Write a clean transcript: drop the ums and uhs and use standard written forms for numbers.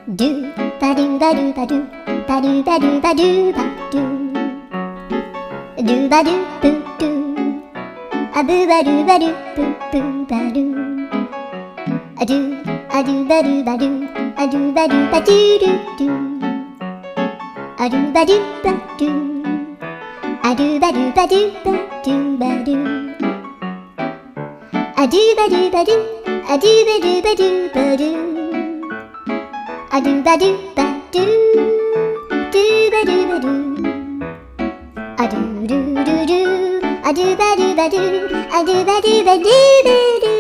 Do ba do ba do ba do ba do ba do ba do ba do do ba do boo do a boo ba do ba do boo boo ba do a do ba do ba do a do ba do ba do do do a do ba do ba do a do ba do ba do ba do ba do a do ba do ba do a do ba do ba do ba do a do ba do ba do do ba do ba do a do do do do a do ba do ba do a do ba do ba do ba do